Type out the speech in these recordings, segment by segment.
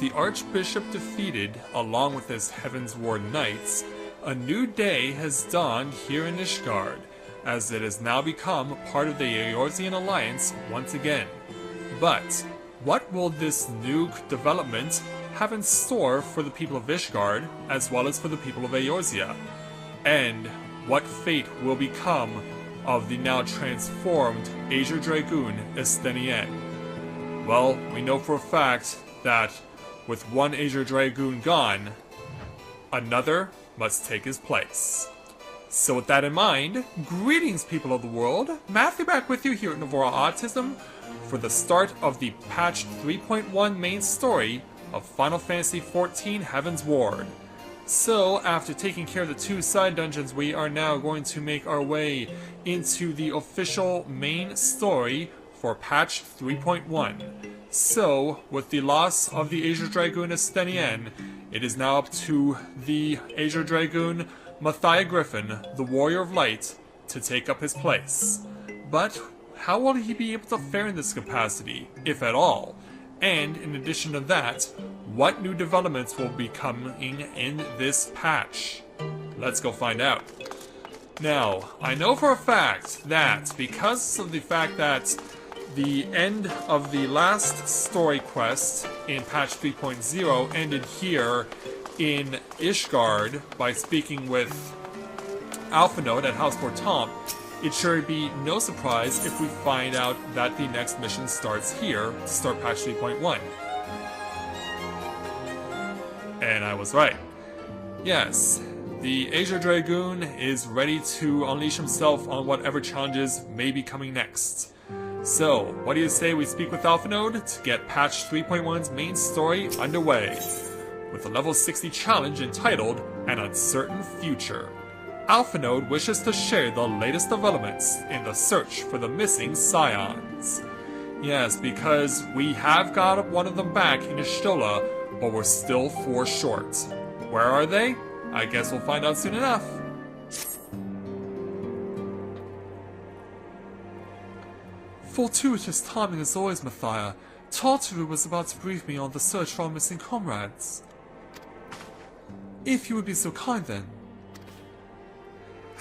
the Archbishop defeated, along with his Heavensward knights, a new day has dawned here in Ishgard, as it has now become part of the Eorzean Alliance once again. But what will this new development have in store for the people of Ishgard, as well as for the people of Eorzea? And what fate will become of the now transformed Azure Dragoon Estenienne? Well, we know for a fact that with one Azure Dragoon gone, another must take his place. So with that in mind, greetings people of the world, Matthew back with you here at Novora Autism for the start of the patch 3.1 main story of Final Fantasy XIV Heavensward. So, after taking care of the two side dungeons, we are now going to make our way into the official main story for patch 3.1. So, with the loss of the Azure Dragoon Estenienne, it is now up to the Azure Dragoon Mathia Griffin, the Warrior of Light, to take up his place. But how will he be able to fare in this capacity, if at all? And in addition to that, what new developments will be coming in this patch? Let's go find out. Now, I know for a fact that because of the fact that the end of the last story quest in patch 3.0 ended here in Ishgard by speaking with Alphanode at House Fortemps, it should be no surprise if we find out that the next mission starts here to start patch 3.1. And I was right. Yes, the Azure Dragoon is ready to unleash himself on whatever challenges may be coming next. So, what do you say we speak with Alphanode to get patch 3.1's main story underway, with a level 60 challenge entitled An Uncertain Future. Alphanode wishes to share the latest developments in the search for the missing Scions. Yes, because we have got one of them back in Ishtola, but we're still 4 short. Where are they? I guess we'll find out soon enough. Fortuitous timing as always, Mathia. Tartaru was about to brief me on the search for our missing comrades. If you would be so kind then.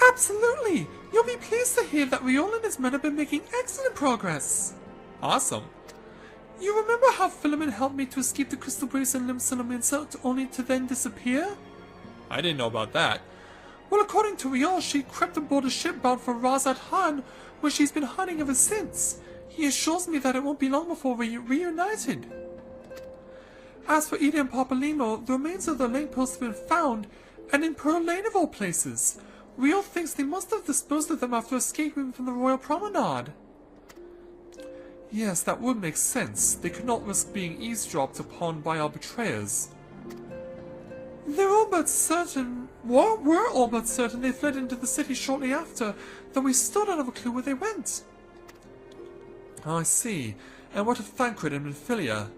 Absolutely! You'll be pleased to hear that Riol and his men have been making excellent progress. Awesome. You remember how Philemon helped me to escape the Crystal Brace and Limsalom insult only to then disappear? I didn't know about that. Well, according to Riol, she crept aboard a ship bound for Razat Han, where she's been hiding ever since. He assures me that it won't be long before we're reunited. As for Ida and Papalymo, the remains of their lane posts have been found, and in Pearl Lane of all places. Riol thinks they must have disposed of them after escaping from the Royal Promenade. Yes, that would make sense. They could not risk being eavesdropped upon by our betrayers. We're all but certain they fled into the city shortly after, though we still don't have a clue where they went. I see. And what of Thancred and Minfilia?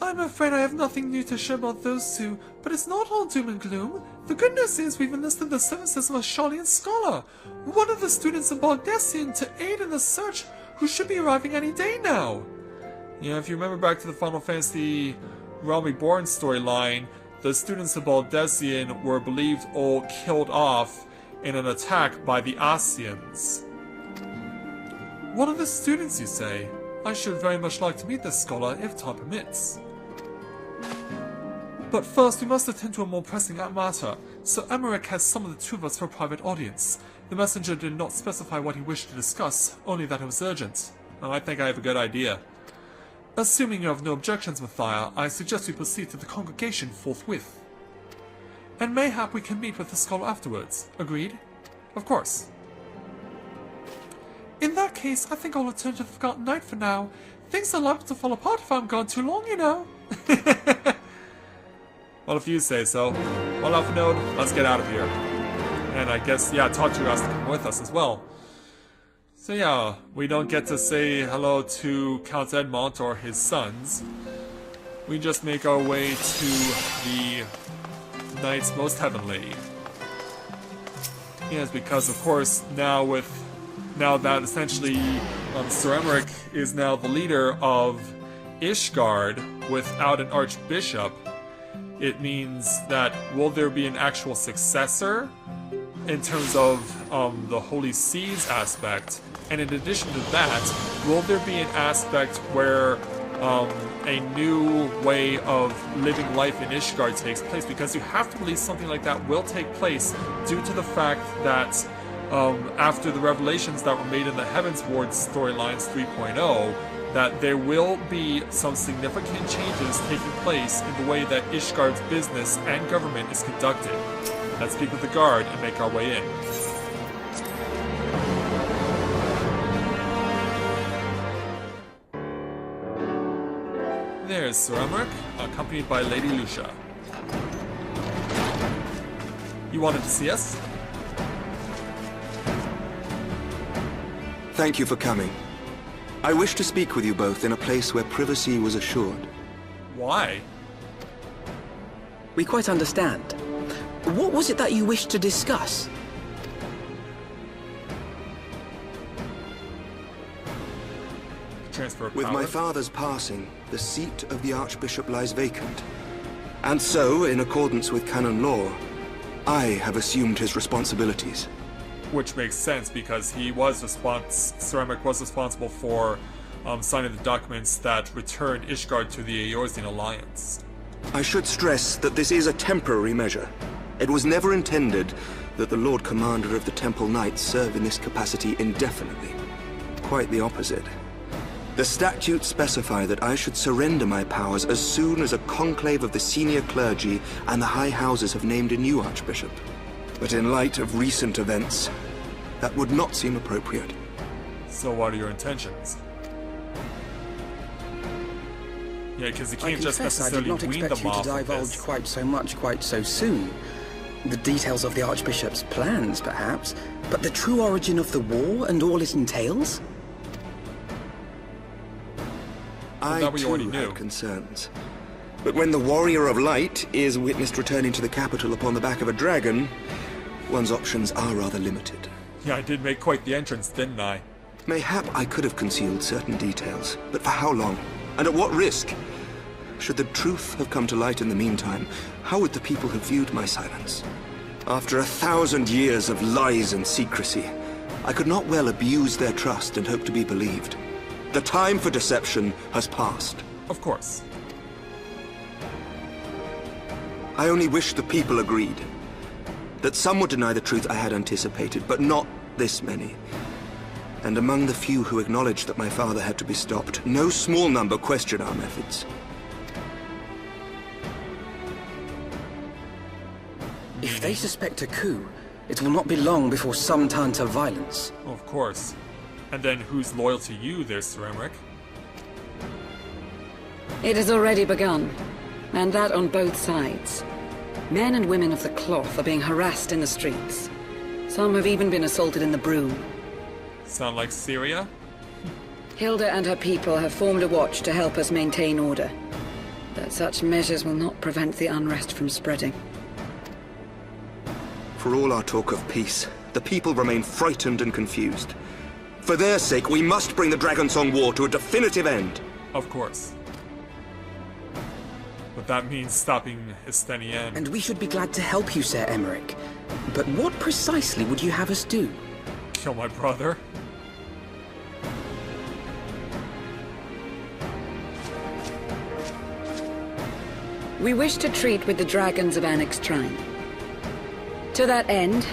I'm afraid I have nothing new to share about those two, but it's not all doom and gloom. The good news is we've enlisted the services of a Sharlayan scholar, one of the students of Baldessian, to aid in the search, who should be arriving any day now. Yeah, if you remember back to the Final Fantasy Realm Reborn storyline, the students of Baldessian were believed all killed off in an attack by the Asians. One of the students, you say? I should very much like to meet this scholar, if time permits. But first, we must attend to a more pressing matter. So Emerik has summoned the two of us for a private audience. The messenger did not specify what he wished to discuss, only that it was urgent. And I think I have a good idea. Assuming you have no objections, Mathia, I suggest we proceed to the congregation forthwith. And mayhap we can meet with the scholar afterwards. Agreed? Of course. In that case, I think I'll return to the Forgotten Knight for now. Things are liable to fall apart if I'm gone too long, you know. Well, if you say so. Well, Alphanode, let's get out of here. And I guess, yeah, Tartaru has to come with us as well. So yeah, we don't get to say hello to Count Edmont or his sons. We just make our way to the Knights Most Heavenly. Yes, because of course, now that essentially Sir Emerik is now the leader of Ishgard, without an archbishop, it means that will there be an actual successor in terms of the Holy Seas aspect? And in addition to that, will there be an aspect where a new way of living life in Ishgard takes place? Because you have to believe something like that will take place due to the fact that after the revelations that were made in the Heavensward storylines 3.0, that there will be some significant changes taking place in the way that Ishgard's business and government is conducted. Let's speak with the guard and make our way in. There's Sir Emerik, accompanied by Lady Lucia. You wanted to see us? Thank you for coming. I wish to speak with you both in a place where privacy was assured. Why? We quite understand. What was it that you wished to discuss? Transfer of With power. my father's passing, the seat of the Archbishop lies vacant. And so, in accordance with canon law, I have assumed his responsibilities. Which makes sense because he was Sir Emerik was responsible for signing the documents that returned Ishgard to the Eorzean Alliance. I should stress that this is a temporary measure. It was never intended that the Lord Commander of the Temple Knights serve in this capacity indefinitely. Quite the opposite. The statutes specify that I should surrender my powers as soon as a conclave of the senior clergy and the high houses have named a new archbishop. But in light of recent events, that would not seem appropriate. So what are your intentions? Yeah, because you can't just necessarily wean them off. I did not expect you to divulge quite so much quite so soon. The details of the Archbishop's plans, perhaps, but the true origin of the war and all it entails? I too had concerns. But when the Warrior of Light is witnessed returning to the capital upon the back of a dragon, one's options are rather limited. Yeah, I did make quite the entrance, didn't I? Mayhap I could have concealed certain details, but for how long? And at what risk? Should the truth have come to light in the meantime, how would the people have viewed my silence? After 1,000 years of lies and secrecy, I could not well abuse their trust and hope to be believed. The time for deception has passed. Of course. I only wish the people agreed. That some would deny the truth I had anticipated, but not this many. And among the few who acknowledged that my father had to be stopped, no small number question our methods. If they suspect a coup, it will not be long before some turn to violence. Of course. And then who's loyal to you there, Sir Emerik? It has already begun, and that on both sides. Men and women of the cloth are being harassed in the streets. Some have even been assaulted in the Broom. Sound like Syria? Hilda and her people have formed a watch to help us maintain order. But such measures will not prevent the unrest from spreading. For all our talk of peace, the people remain frightened and confused. For their sake, we must bring the Dragonsong War to a definitive end. Of course. But that means stopping Estenian. And we should be glad to help you, Sir Emerik. But what precisely would you have us do? Kill my brother? We wish to treat with the dragons of Annex Shrine. To that end,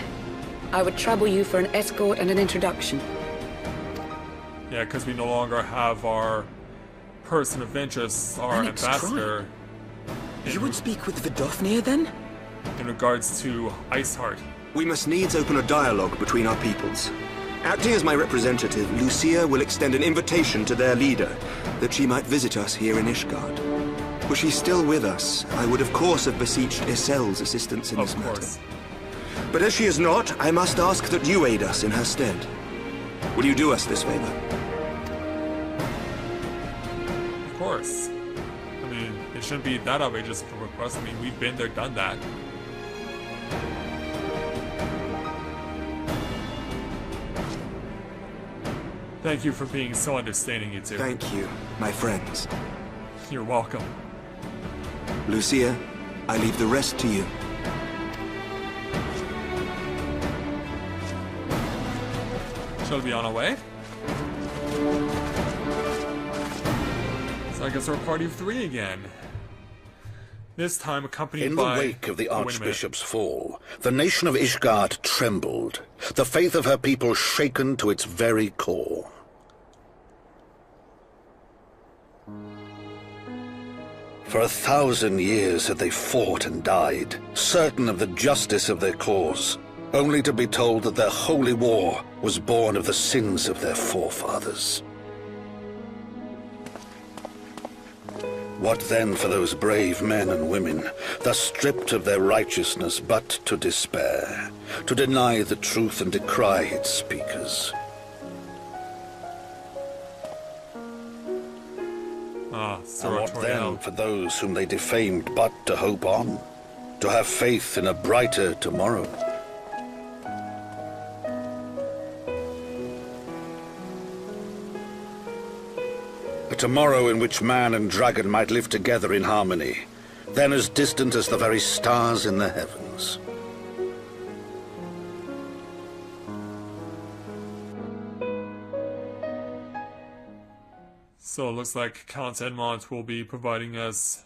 I would trouble you for an escort and an introduction. Yeah, because we no longer have our person of interest, our Annex ambassador. You would speak with Vidofnir, then? In regards to Iceheart. We must needs open a dialogue between our peoples. Acting as my representative, Lucia will extend an invitation to their leader, that she might visit us here in Ishgard. Were she still with us, I would of course have beseeched Isel's assistance in this matter. But as she is not, I must ask that you aid us in her stead. Will you do us this favor? Of course. I mean, it shouldn't be that outrageous of a request. I mean, we've been there, done that. Thank you for being so understanding, you two. Thank you, my friends. You're welcome. Lucia, I leave the rest to you. Shall we be on our way? So I guess we're a party of 3 again. This time accompanied by... In the wake of the Archbishop's fall, the nation of Ishgard trembled, the faith of her people shaken to its very core. For 1,000 years had they fought and died, certain of the justice of their cause, only to be told that their holy war was born of the sins of their forefathers. What then for those brave men and women, thus stripped of their righteousness but to despair, to deny the truth and decry its speakers? And what then for those whom they defamed but to hope on, to have faith in a brighter tomorrow? A tomorrow in which man and dragon might live together in harmony, then as distant as the very stars in the heavens. So it looks like Count Edmond will be providing us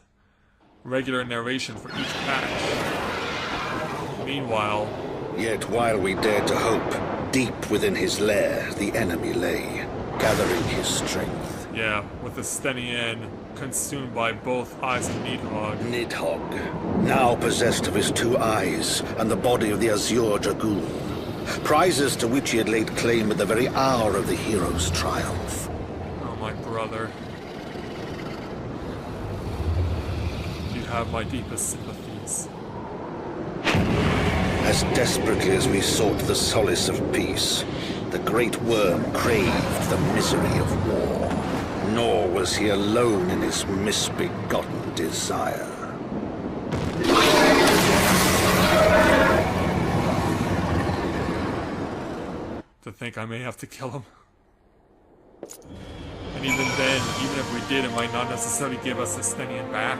regular narration for each patch. Meanwhile... Yet while we dared to hope, deep within his lair the enemy lay, gathering his strength. Yeah, with the Stenian consumed by both eyes of Nidhogg. Nidhogg, now possessed of his 2 eyes and the body of the Azure Dragoon, prizes to which he had laid claim at the very hour of the hero's triumph. Oh, my brother. You have my deepest sympathies. As desperately as we sought the solace of peace, the great worm craved the misery of war. Nor was he alone in his misbegotten desire. To think I may have to kill him. And even then, even if we did, it might not necessarily give us the Stenian back.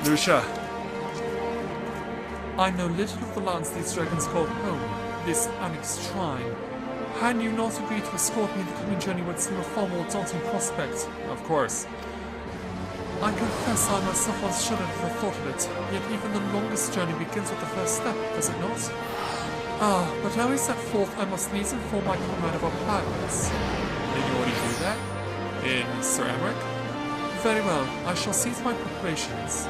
Lucia. I know little of the lands these dragons call home, this Annex Shrine. Had you not agreed to escort me, the coming journey would seem a far more daunting prospect. Of course. I confess I myself once shuddered at the thought of it, yet even the longest journey begins with the first step, does it not? Ah, but ere we set forth, I must needs inform my comrade of our plans. Did you already do that? In Sir Emerik? Very well, I shall cease my preparations.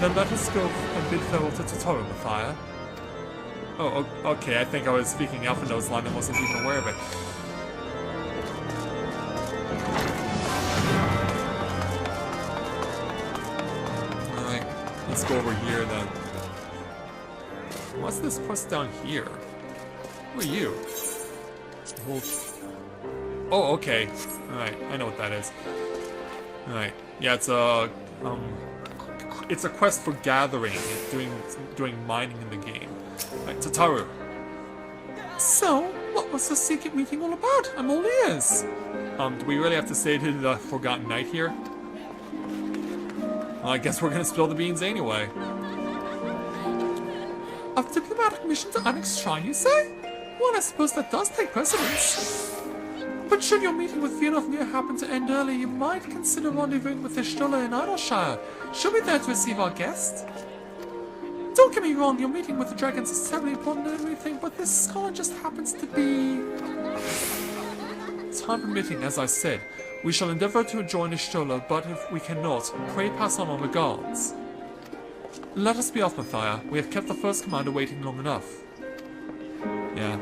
Then let us go and bid farewell to Totoro, Mathia. Oh, okay, I think I was speaking Alpha Nose line and wasn't even aware of it. Alright, let's go over here then. What's this quest down here? Who are you? Oh, okay. Alright, I know what that is. Alright, yeah, it's a quest for gathering, doing mining in the game. Right, Tataru. So, what was the secret meeting all about? I'm all ears. Do we really have to stay to the Forgotten Night here? Well, I guess we're gonna spill the beans anyway. A diplomatic mission to Annex Shrine, you say? Well, I suppose that does take precedence. But should your meeting with Vilofnir happen to end early, you might consider rendezvousing with Ishgard in Idleshire. She'll be there to receive our guest. Don't get me wrong, your meeting with the dragons is terribly important and everything, but this scholar just happens to be... Time permitting, as I said, we shall endeavour to join Ishgard, but if we cannot, pray pass on our regards. Let us be off, Mathia. We have kept the first commander waiting long enough. Yeah.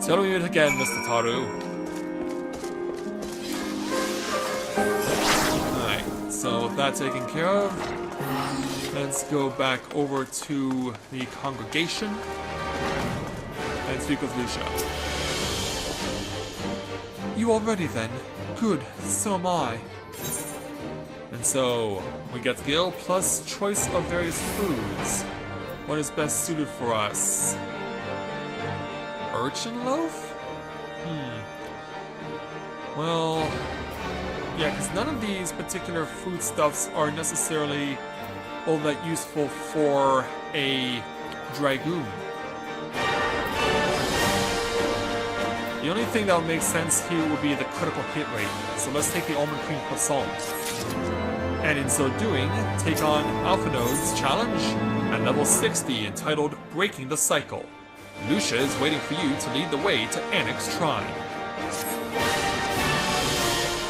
Tell you it again, Mr. Taru. Alright, so with that taken care of, let's go back over to the congregation and speak with Lucia. You all ready then? Good, so am I. And so, we get skill plus choice of various foods. What is best suited for us? Urchin loaf? Well, yeah, because none of these particular foodstuffs are necessarily all that useful for a dragoon. The only thing that would make sense here would be the critical hit rate. So let's take the almond cream croissant. And in so doing, take on Alpha Node's challenge at level 60 entitled Breaking the Cycle. Lucia is waiting for you to lead the way to Emerik's Shrine.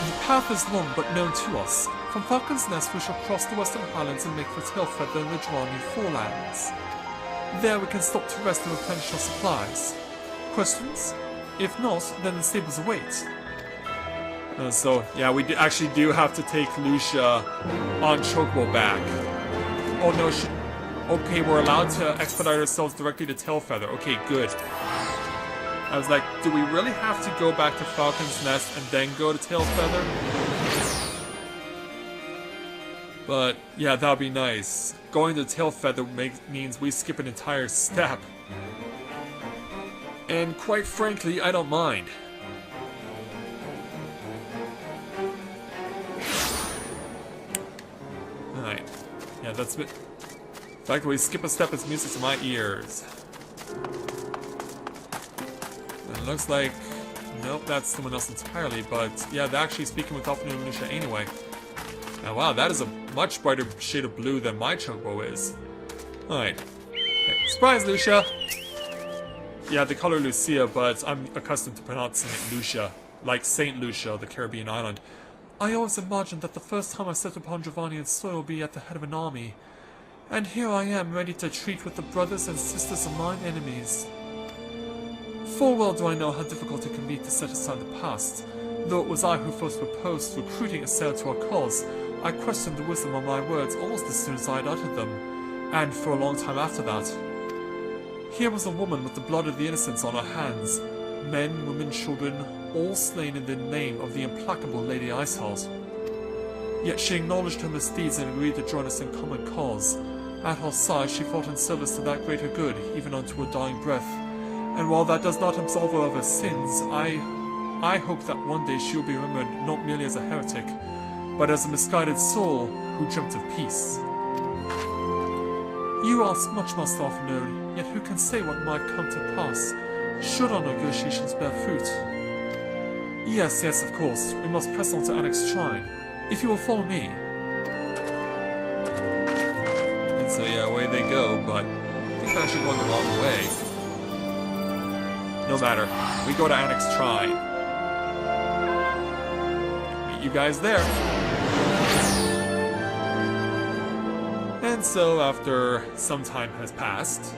The path is long but known to us. From Falcon's Nest we shall cross the Western Highlands and make for Tailfeather and the Drawny Forelands. There we can stop to rest and replenish our supplies. Questions? If not, then the stables await. So, yeah, we actually do have to take Lucia on Chocobo back. Oh no, okay, we're allowed to expedite ourselves directly to Tailfeather. Okay, good. I was like, do we really have to go back to Falcon's Nest and then go to Tailfeather? But, yeah, that would be nice. Going to Tailfeather means we skip an entire step. And quite frankly, I don't mind. Alright. Yeah, that's it. The fact that we skip a step is music to my ears. And it looks like... Nope, that's someone else entirely, but yeah, they're actually speaking with Alpha and Lucia anyway. Now, wow, that is a much brighter shade of blue than my Chocobo is. Alright. Hey, surprise, Lucia! Yeah, they call her Lucia, but I'm accustomed to pronouncing it Lucia, like Saint Lucia, the Caribbean island. I always imagined that the first time I set upon Dravanian soil would be at the head of an army. And here I am, ready to treat with the brothers and sisters of mine enemies. Full well do I know how difficult it can be to set aside the past. Though it was I who first proposed recruiting a sail to our cause, I questioned the wisdom of my words almost as soon as I had uttered them, and for a long time after that. Here was a woman with the blood of the innocents on her hands, men, women, children, all slain in the name of the implacable Lady Iceheart. Yet she acknowledged her misdeeds and agreed to join us in common cause. At her side she fought in service to that greater good, even unto her dying breath. And while that does not absolve her of her sins, I hope that one day she will be remembered not merely as a heretic, but as a misguided soul who dreamt of peace. You ask much, Master Alpha Node, yet who can say what might come to pass, should our negotiations bear fruit? Yes, of course, we must press on to Emerik's Shrine, if you will follow me. And so yeah, away they go, but I think they're actually going the wrong way. No matter, we go to Emerik's Shrine. Meet you guys there. And so, after some time has passed,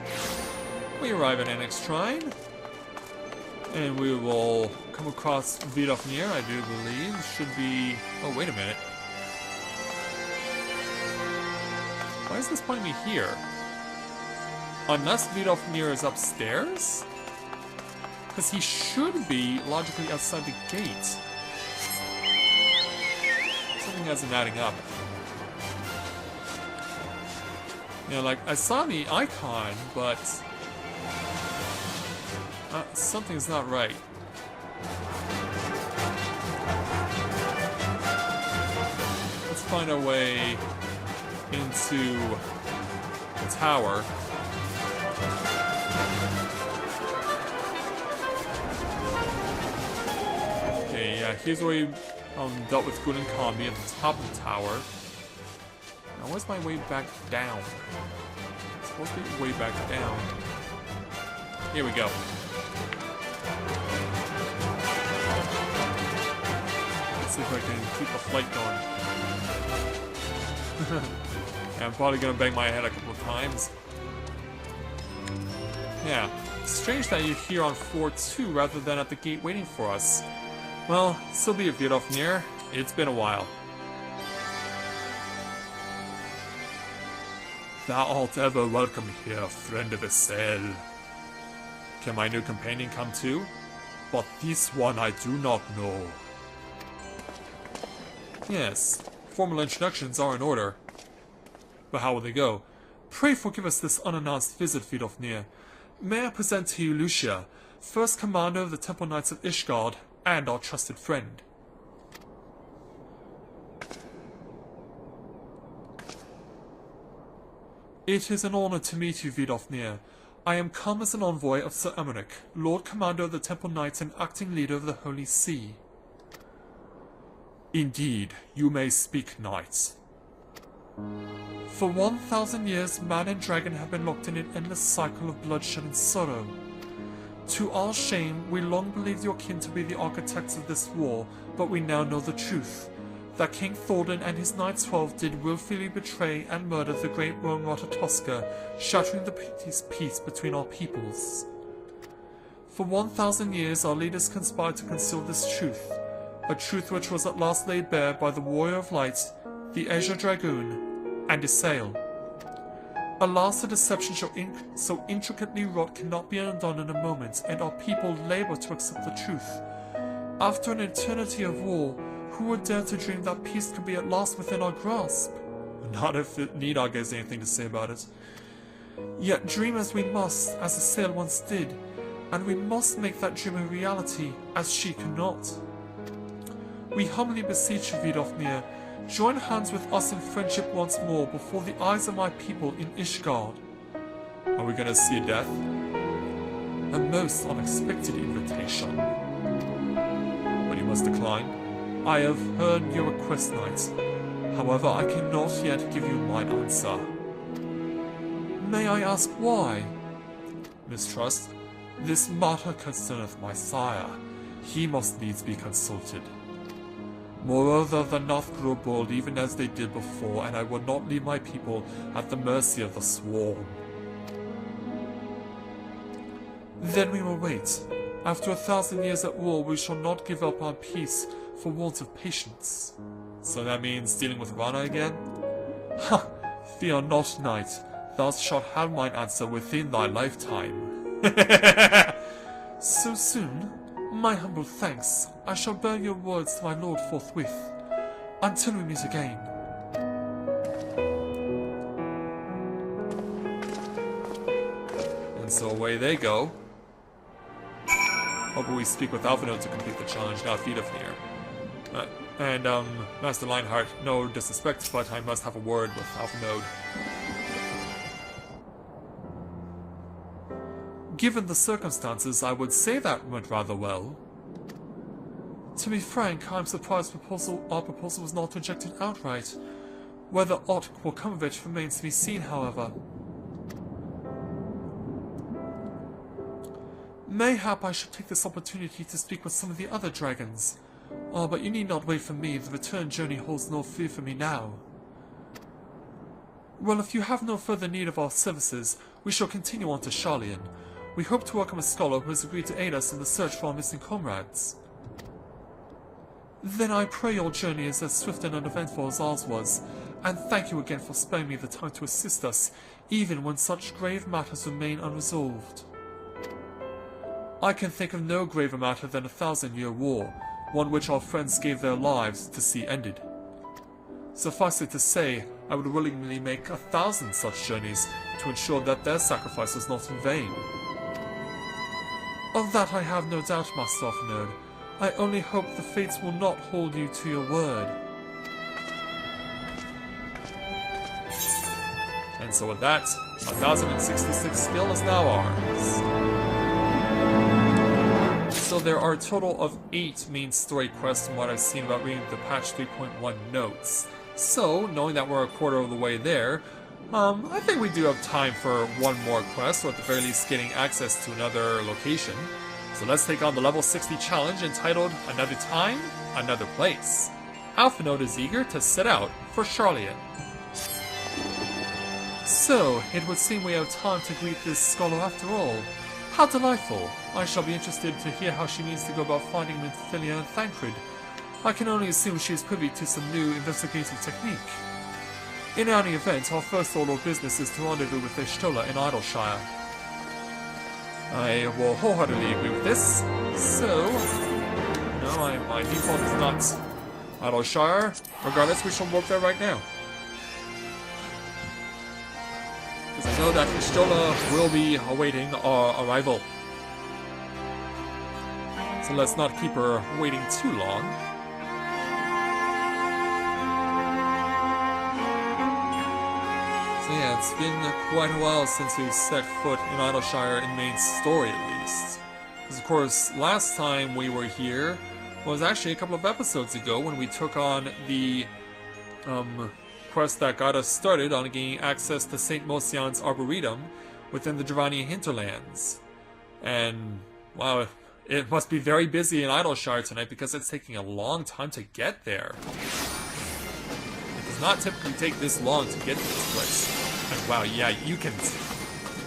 we arrive at Emerik Shrine, and we will come across Vidofnir, I do believe, should be... Oh, wait a minute. Why is this pointing me here? Unless Vidofnir is upstairs? Because he should be logically outside the gate. Something isn't adding up. You know, like, I saw the icon, but... something's not right. Let's find our way into the tower. Okay, yeah, here's where we dealt with Gun and Kambi at the top of the tower. Now, where's my way back down? It's supposed to be way back down. Here we go. Let's see if I can keep the flight going. Yeah, I'm probably gonna bang my head a couple of times. Yeah, strange that you're here on floor 2 rather than at the gate waiting for us. Well, so be it, Vidofnir. It's been a while. Thou art ever welcome here, friend of the cell. Can my new companion come too? But this one I do not know. Yes, formal introductions are in order. But how will they go? Pray forgive us this unannounced visit, Vidofnir. May I present to you Lucia, first commander of the Temple Knights of Ishgard, and our trusted friend. It is an honor to meet you, Vidofnir. I am come as an envoy of Sir Emerik, Lord Commander of the Temple Knights and acting leader of the Holy See. Indeed, you may speak, knight. For 1,000 years, man and dragon have been locked in an endless cycle of bloodshed and sorrow. To our shame, we long believed your kin to be the architects of this war, but we now know the truth. That King Thordan and his Knights 12 did willfully betray and murder the great Rome Ratatoska, shattering the peace between our peoples. For 1,000 years, our leaders conspired to conceal this truth, a truth which was at last laid bare by the Warrior of Light, the Azure Dragoon, and Isael. Alas, a deception so intricately wrought cannot be undone in a moment, and our people labor to accept the truth. After an eternity of war, who would dare to dream that peace can be at last within our grasp? Not if Nidhogg has anything to say about it. Yet dream as we must, as Isael once did, and we must make that dream a reality, as she cannot. We humbly beseech you, Vidofnir, join hands with us in friendship once more before the eyes of my people in Ishgard. Are we gonna see death? A most unexpected invitation. But you must decline. I have heard your request, knight. However, I cannot yet give you my answer. May I ask why? Mistrust, this matter concerneth my sire. He must needs be consulted. Moreover, the North grow bold even as they did before, and I will not leave my people at the mercy of the swarm. Then we will wait. After 1,000 years at war, we shall not give up our peace for want of patience. So that means dealing with Rana again? Ha! Fear not, knight. Thou shalt have mine answer within thy lifetime. So soon? My humble thanks. I shall bear your words to my lord forthwith. Until we meet again. And so away they go. Hope we speak with Alphinaud to complete the challenge, now Vidofnir. Master Lionheart, no disrespect, but I must have a word with Alphinaud. Given the circumstances, I would say that went rather well. To be frank, I'm surprised our proposal was not rejected outright. Whether aught will come of it remains to be seen, however. Mayhap I should take this opportunity to speak with some of the other dragons. But you need not wait for me, the return journey holds no fear for me now. Well, if you have no further need of our services, we shall continue on to Sharlayan. We hope to welcome a scholar who has agreed to aid us in the search for our missing comrades. Then I pray your journey is as swift and uneventful as ours was, and thank you again for sparing me the time to assist us, even when such grave matters remain unresolved. I can think of no graver matter than a 1,000-year war, one which our friends gave their lives to see ended. Suffice it to say, I would willingly make 1,000 such journeys to ensure that their sacrifice was not in vain. Of that I have no doubt, Master Alphinaud. I only hope the fates will not hold you to your word. And so with that, 1,066 skill is now ours. So there are a total of 8 main story quests from what I've seen about reading the patch 3.1 notes. So, knowing that we're a quarter of the way there, I think we do have time for one more quest, or at the very least getting access to another location. So let's take on the level 60 challenge entitled Another Time, Another Place. Alphinaud is eager to set out for Sharlayan. So, it would seem we have time to greet this scholar after all. How delightful! I shall be interested to hear how she means to go about finding Minfilia and Thancred. I can only assume she is privy to some new investigative technique. In any event, our first order of business is to rendezvous with Ishtola in Idleshire. I will wholeheartedly agree with this. So, no, my default is not Idleshire. Regardless, we shall work there right now. Because I know that Ishtola will be awaiting our arrival. So let's not keep her waiting too long. So yeah, it's been quite a while since we've set foot in Idleshire in main story, at least. Because, of course, last time we were here was actually a couple of episodes ago when we took on the quest that got us started on gaining access to St. Mosian's Arboretum within the Dravanian hinterlands. And, wow, it must be very busy in Idleshire tonight because it's taking a long time to get there. It does not typically take this long to get to this place. And wow, yeah,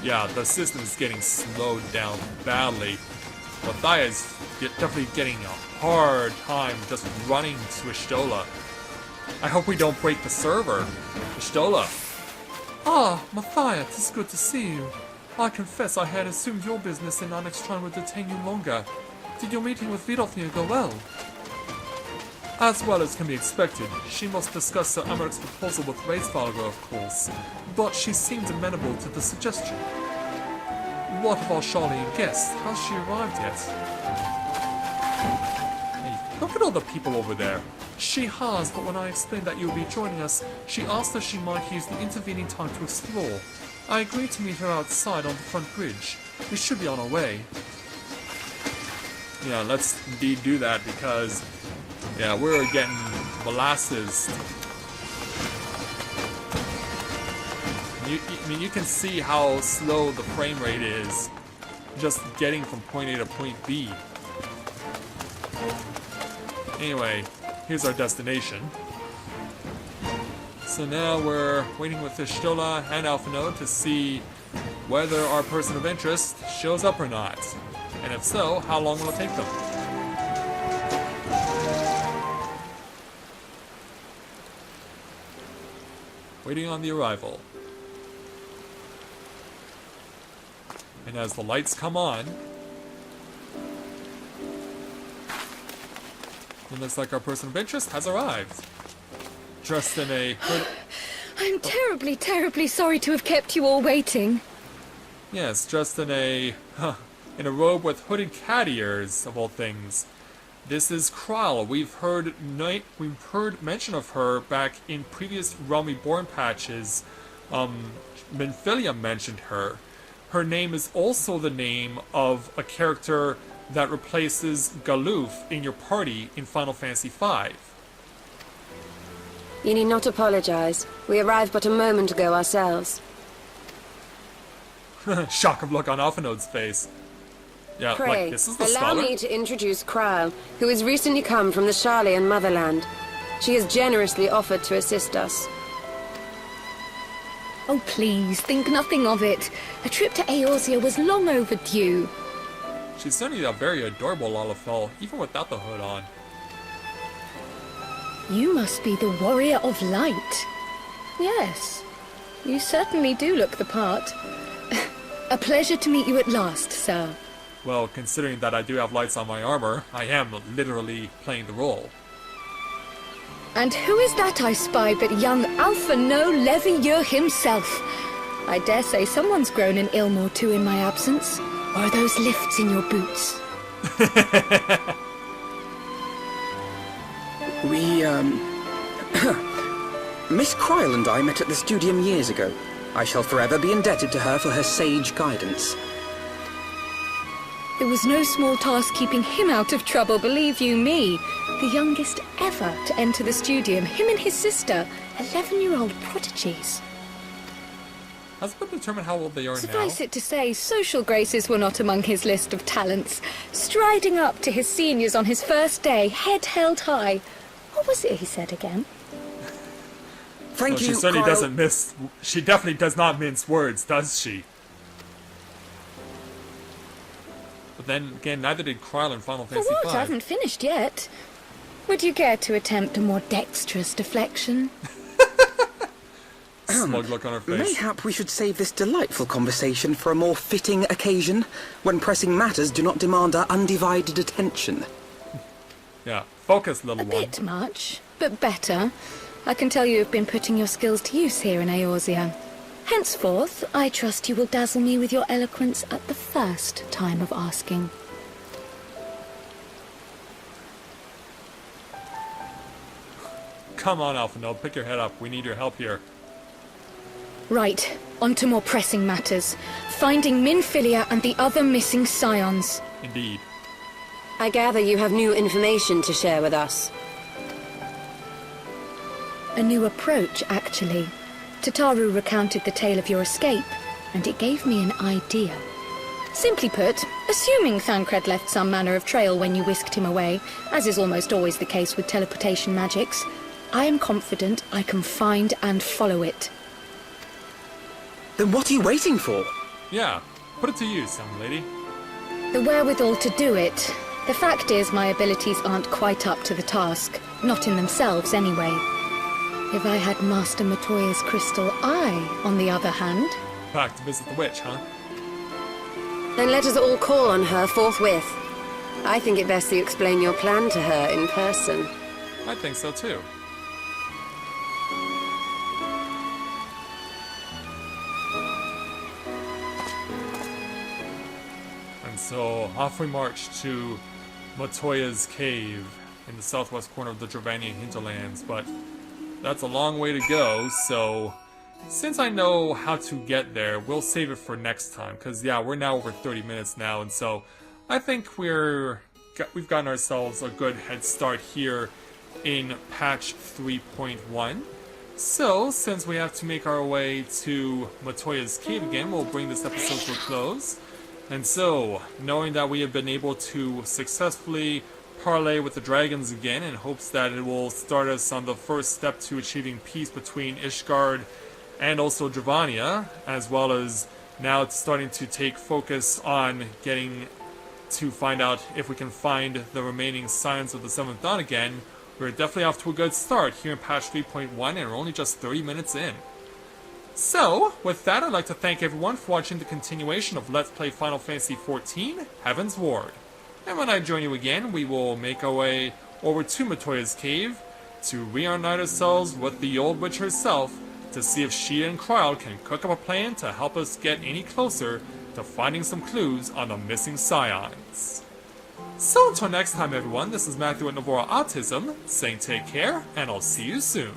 yeah, the system is getting slowed down badly. Matthias definitely getting a hard time just running to Ishtola. I hope we don't break the server. Ishtola. Ah, Matthias, it's good to see you. I confess I had assumed your business in Onyxtron would detain you longer. Did your meeting with Vidofnir go well? As well as can be expected. She must discuss Sir Emerik's proposal with Racevalger, of course, but she seemed amenable to the suggestion. What of our Charlene guest? Has she arrived yet? Hey, look at all the people over there. She has, but when I explained that you would be joining us, she asked if she might use the intervening time to explore. I agreed to meet her outside on the front bridge. We should be on our way. Yeah, let's indeed do that because, yeah, we're getting molasses. I mean, you can see how slow the frame rate is just getting from point A to point B. Anyway, here's our destination. So now we're waiting with Ishtola and Alphinaud to see whether our person of interest shows up or not. And if so, how long will it take them? Waiting on the arrival. And as the lights come on, it looks like our person of interest has arrived. Dressed in a hood. I'm terribly, terribly sorry to have kept you all waiting. Yes, dressed in a robe with hooded cat ears, of all things. This is Krile. We've heard mention of her back in previous Realm Reborn patches. Minfilia mentioned her. Her name is also the name of a character that replaces Galuf in your party in Final Fantasy V. You need not apologize. We arrived but a moment ago ourselves. Shock of look on Alphinaud's face. Yeah, Pray, like, this is the allow scholar? me to introduce Krile, who has recently come from the Sharlayan motherland. She has generously offered to assist us. Oh, please, think nothing of it. A trip to Eorzea was long overdue. She's certainly a very adorable Lalafell, even without the hood on. You must be the Warrior of Light. Yes, you certainly do look the part. A pleasure to meet you at last, sir. Well, considering that I do have lights on my armor, I am literally playing the role. And who is that I spy but young Alphinaud Levieux himself? I dare say someone's grown in Ilmore too in my absence. Or are those lifts in your boots? Miss Krile and I met at the studium years ago. I shall forever be indebted to her for her sage guidance. It was no small task keeping him out of trouble, believe you me. The youngest ever to enter the studium, him and his sister, 11-year-old prodigies. Has it been determined how old they are now? Suffice it to say, social graces were not among his list of talents. Striding up to his seniors on his first day, head held high. What was it he said again? Thank you, She certainly Krile. doesn't miss... She definitely does not mince words, does she? But then, again, neither did Krile in Final For Fantasy what? V. I haven't finished yet. Would you care to attempt a more dexterous deflection? Smug look on her face. Mayhap we should save this delightful conversation for a more fitting occasion, when pressing matters do not demand our undivided attention. Yeah, focus, little A one. bit much, but better. I can tell you have been putting your skills to use here in Eorzea. Henceforth, I trust you will dazzle me with your eloquence at the first time of asking. Come on, Alphinaud, pick your head up. We need your help here. Right, on to more pressing matters. Finding Minfilia and the other missing scions. Indeed. I gather you have new information to share with us. A new approach, actually. Tataru recounted the tale of your escape, and it gave me an idea. Simply put, assuming Thancred left some manner of trail when you whisked him away, as is almost always the case with teleportation magics, I am confident I can find and follow it. Then what are you waiting for? Yeah, put it to use, young lady. The wherewithal to do it. The fact is, my abilities aren't quite up to the task. Not in themselves, anyway. If I had Master Matoya's crystal eye, on the other hand... Back to visit the witch, huh? Then let us all call on her forthwith. I think it best you explain your plan to her in person. I think so too. And so off we march to Matoya's cave in the southwest corner of the Dravanian hinterlands, but that's a long way to go, so since I know how to get there, we'll save it for next time, because yeah, we're now over 30 minutes now, and so I think we've gotten ourselves a good head start here in patch 3.1. So, since we have to make our way to Matoya's cave again, we'll bring this episode to a close. And so, knowing that we have been able to successfully parlay with the dragons again in hopes that it will start us on the first step to achieving peace between Ishgard and also Dravania, as well as now it's starting to take focus on getting to find out if we can find the remaining signs of the 7th Dawn again, we're definitely off to a good start here in patch 3.1, and we're only just 30 minutes in. So, with that, I'd like to thank everyone for watching the continuation of Let's Play Final Fantasy XIV, Heavensward. And when I join you again, we will make our way over to Matoya's cave to reunite ourselves with the old witch herself to see if she and Krile can cook up a plan to help us get any closer to finding some clues on the missing scions. So until next time everyone, this is Matthew at Navora Autism, saying take care, and I'll see you soon.